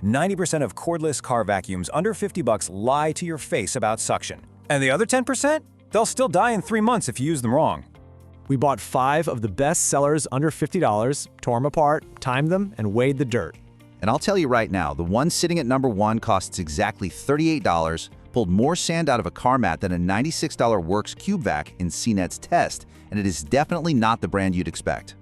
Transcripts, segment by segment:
90% of cordless car vacuums under $50 lie to your face about suction. And the other 10%? They'll still die in 3 months if you use them wrong. We bought 5 of the best sellers under $50, tore them apart, timed them, and weighed the dirt. And I'll tell you right now, the one sitting at number 1 costs exactly $38, pulled more sand out of a car mat than a $96 Works Cube Vac in CNET's test, and it is definitely not the brand you'd expect.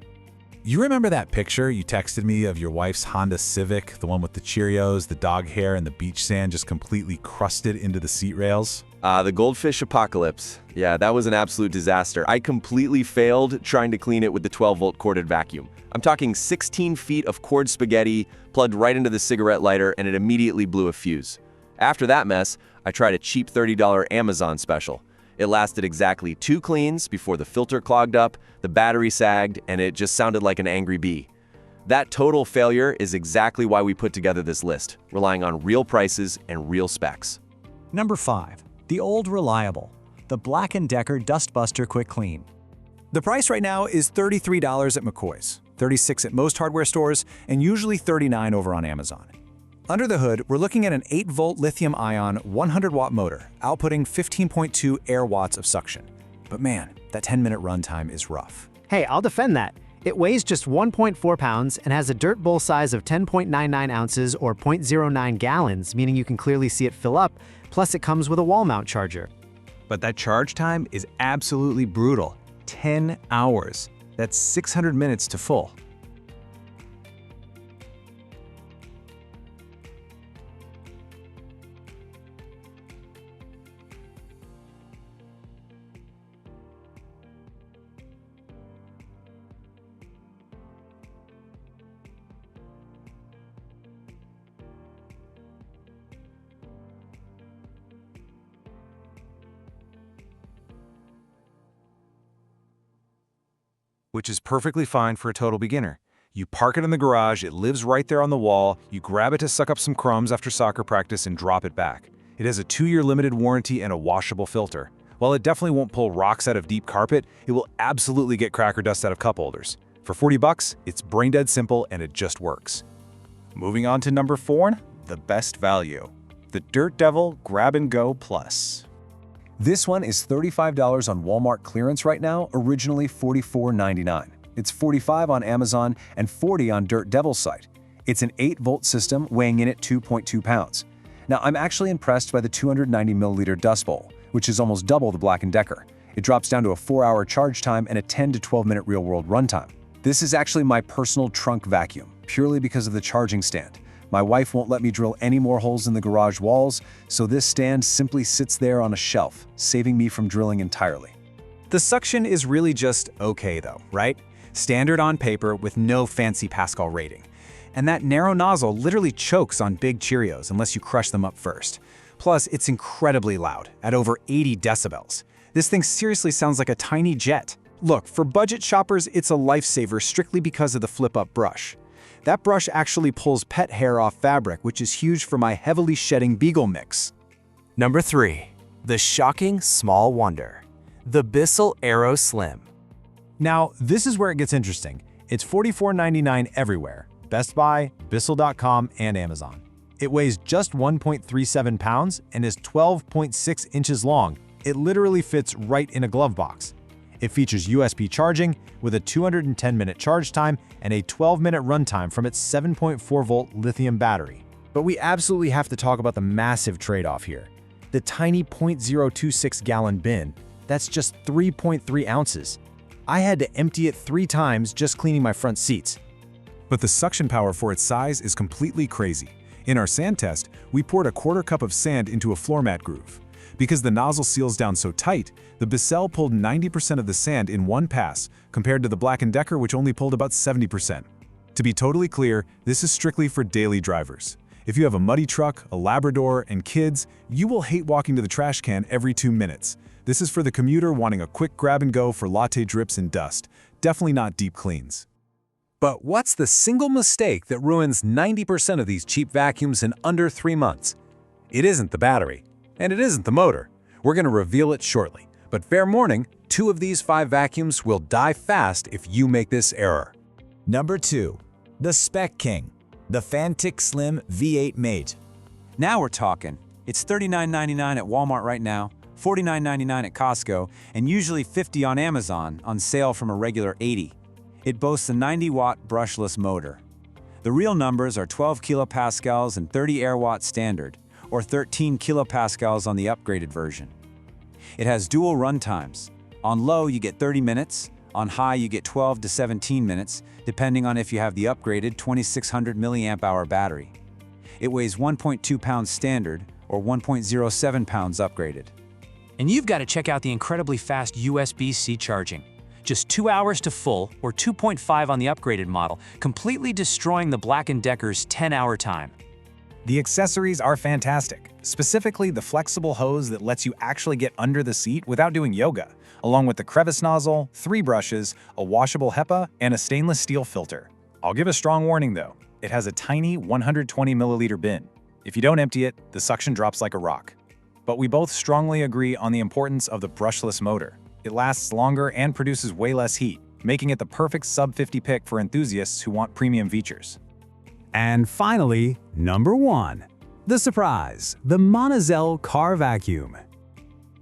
You remember that picture you texted me of your wife's Honda Civic, the one with the Cheerios, the dog hair, and the beach sand just completely crusted into the seat rails? The goldfish apocalypse. Yeah, that was an absolute disaster. I completely failed trying to clean it with the 12-volt corded vacuum. I'm talking 16 feet of cord spaghetti plugged right into the cigarette lighter, and it immediately blew a fuse. After that mess, I tried a cheap $30 Amazon special. It lasted exactly 2 cleans before the filter clogged up, the battery sagged, and it just sounded like an angry bee. That total failure is exactly why we put together this list, relying on real prices and real specs. Number 5. The old reliable, the BLACK+DECKER Dustbuster Quick Clean. The price right now is $33 at McCoy's, $36 at most hardware stores, and usually $39 over on Amazon. Under the hood, we're looking at an 8-volt lithium-ion 100-watt motor, outputting 15.2 air watts of suction. But man, that 10-minute runtime is rough. Hey, I'll defend that. It weighs just 1.4 pounds and has a dirt bowl size of 10.99 ounces or 0.09 gallons, meaning you can clearly see it fill up, plus it comes with a wall mount charger. But that charge time is absolutely brutal. 10 hours. That's 600 minutes to full. Which is perfectly fine for a total beginner. You park it in the garage, it lives right there on the wall, you grab it to suck up some crumbs after soccer practice and drop it back. It has a 2-year limited warranty and a washable filter. While it definitely won't pull rocks out of deep carpet, it will absolutely get cracker dust out of cup holders. For $40, it's brain dead simple and it just works. Moving on to number 4, the best value. The Dirt Devil Grab-and-Go Plus. This one is $35 on Walmart clearance right now, originally $44.99. It's $45 on Amazon and $40 on Dirt Devil's site. It's an 8-volt system weighing in at 2.2 pounds. Now, I'm actually impressed by the 290 milliliter dust bowl, which is almost double the BLACK+DECKER. It drops down to a 4-hour charge time and a 10 to 12-minute real-world runtime. This is actually my personal trunk vacuum, purely because of the charging stand. My wife won't let me drill any more holes in the garage walls, so this stand simply sits there on a shelf, saving me from drilling entirely. The suction is really just okay though, right? Standard on paper with no fancy Pascal rating. And that narrow nozzle literally chokes on big Cheerios unless you crush them up first. Plus, it's incredibly loud, at over 80 decibels. This thing seriously sounds like a tiny jet. Look, for budget shoppers, it's a lifesaver strictly because of the flip-up brush. That brush actually pulls pet hair off fabric, which is huge for my heavily shedding Beagle mix. Number 3. The shocking small wonder. The Bissell Aero Slim. Now, this is where it gets interesting. It's $44.99 everywhere. Best Buy, Bissell.com, and Amazon. It weighs just 1.37 pounds and is 12.6 inches long. It literally fits right in a glove box. It features USB charging with a 210-minute charge time and a 12-minute runtime from its 7.4-volt lithium battery. But we absolutely have to talk about the massive trade-off here. The tiny 0.026-gallon bin, that's just 3.3 ounces. I had to empty it 3 times just cleaning my front seats. But the suction power for its size is completely crazy. In our sand test, we poured a 1/4 cup of sand into a floor mat groove. Because the nozzle seals down so tight, the Bissell pulled 90% of the sand in one pass, compared to the BLACK+DECKER, which only pulled about 70%. To be totally clear, this is strictly for daily drivers. If you have a muddy truck, a Labrador, and kids, you will hate walking to the trash can every 2 minutes. This is for the commuter wanting a quick grab-and-go for latte drips and dust. Definitely not deep cleans. But what's the single mistake that ruins 90% of these cheap vacuums in under 3 months? It isn't the battery. And it isn't the motor. We're going to reveal it shortly. But fair warning, 2 of these 5 vacuums will die fast if you make this error. Number 2. The Spec King. The Fantic Slim V8 Mate. Now we're talking. It's $39.99 at Walmart right now, $49.99 at Costco, and usually $50 on Amazon, on sale from a regular $80. It boasts a 90-watt brushless motor. The real numbers are 12 kilopascals and 30 air-watt standard, or 13 kilopascals on the upgraded version. It has dual run times. On low, you get 30 minutes. On high, you get 12 to 17 minutes, depending on if you have the upgraded 2600 milliamp hour battery. It weighs 1.2 pounds standard, or 1.07 pounds upgraded. And you've got to check out the incredibly fast USB-C charging. Just 2 hours to full, or 2.5 on the upgraded model, completely destroying the BLACK+DECKER's 10-hour time. The accessories are fantastic, specifically the flexible hose that lets you actually get under the seat without doing yoga, along with the crevice nozzle, 3 brushes, a washable HEPA, and a stainless steel filter. I'll give a strong warning though, it has a tiny 120 milliliter bin. If you don't empty it, the suction drops like a rock. But we both strongly agree on the importance of the brushless motor. It lasts longer and produces way less heat, making it the perfect sub-50 pick for enthusiasts who want premium features. And finally, number 1. The surprise, the Monozel Car Vacuum.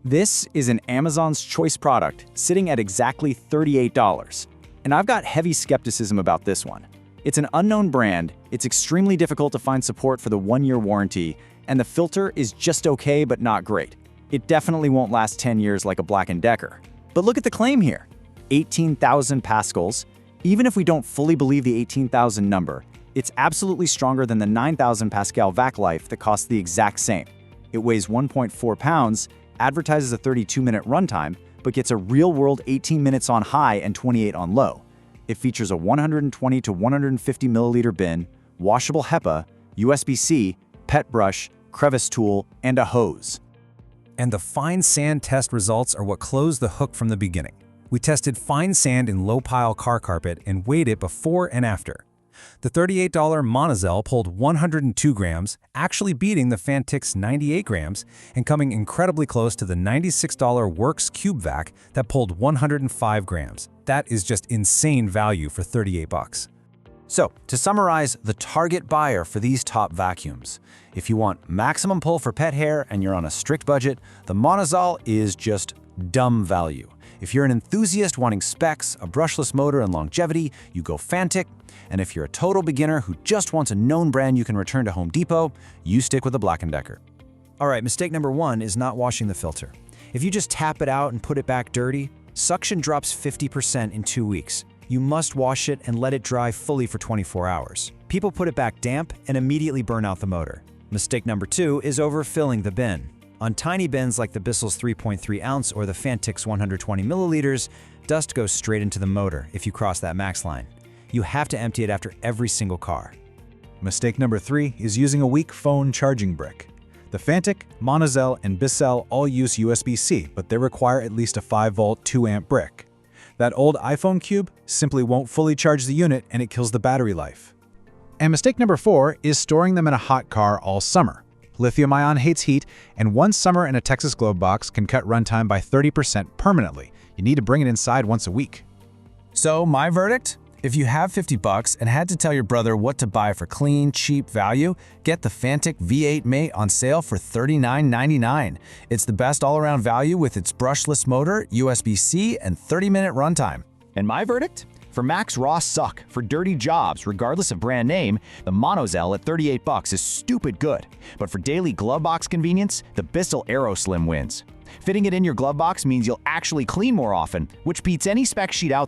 This is an Amazon's Choice product, sitting at exactly $38. And I've got heavy skepticism about this one. It's an unknown brand, it's extremely difficult to find support for the 1-year warranty, and the filter is just okay but not great. It definitely won't last 10 years like a BLACK+DECKER. But look at the claim here. 18,000 pascals. Even if we don't fully believe the 18,000 number, it's absolutely stronger than the 9,000 pascal vac life that costs the exact same. It weighs 1.4 pounds, advertises a 32-minute runtime, but gets a real-world 18 minutes on high and 28 on low. It features a 120 to 150 milliliter bin, washable HEPA, USB-C, pet brush, crevice tool, and a hose. And the fine sand test results are what closed the hook from the beginning. We tested fine sand in low-pile car carpet and weighed it before and after. The $38 Monozel pulled 102 grams, actually beating the Fantic's 98 grams and coming incredibly close to the $96 Works Cube Vac that pulled 105 grams. That is just insane value for $38. So, to summarize, the target buyer for these top vacuums. If you want maximum pull for pet hair and you're on a strict budget, the Monozel is just dumb value. If you're an enthusiast wanting specs, a brushless motor, and longevity, you go Fantic. And if you're a total beginner who just wants a known brand you can return to Home Depot, you stick with the BLACK+DECKER. All right, mistake number 1 is not washing the filter. If you just tap it out and put it back dirty, suction drops 50% in 2 weeks. You must wash it and let it dry fully for 24 hours. People put it back damp and immediately burn out the motor. Mistake number 2 is overfilling the bin. On tiny bins like the Bissell's 3.3 ounce or the Fantic's 120 milliliters, dust goes straight into the motor if you cross that max line. You have to empty it after every single car. Mistake number 3 is using a weak phone charging brick. The Fantic, Monozel, and Bissell all use USB-C, but they require at least a 5-volt 2-amp brick. That old iPhone cube simply won't fully charge the unit and it kills the battery life. And mistake number 4 is storing them in a hot car all summer. Lithium-ion hates heat, and one summer in a Texas Globe box can cut runtime by 30% permanently. You need to bring it inside once a week. So, my verdict? If you have $50 and had to tell your brother what to buy for clean, cheap value, get the Fantic V8 Mate on sale for $39.99. It's the best all-around value with its brushless motor, USB-C, and 30-minute runtime. And my verdict? For max raw suck, for dirty jobs, regardless of brand name, the Monozel at $38 is stupid good. But for daily glove box convenience, the Bissell Aero Slim wins. Fitting it in your glove box means you'll actually clean more often, which beats any spec sheet out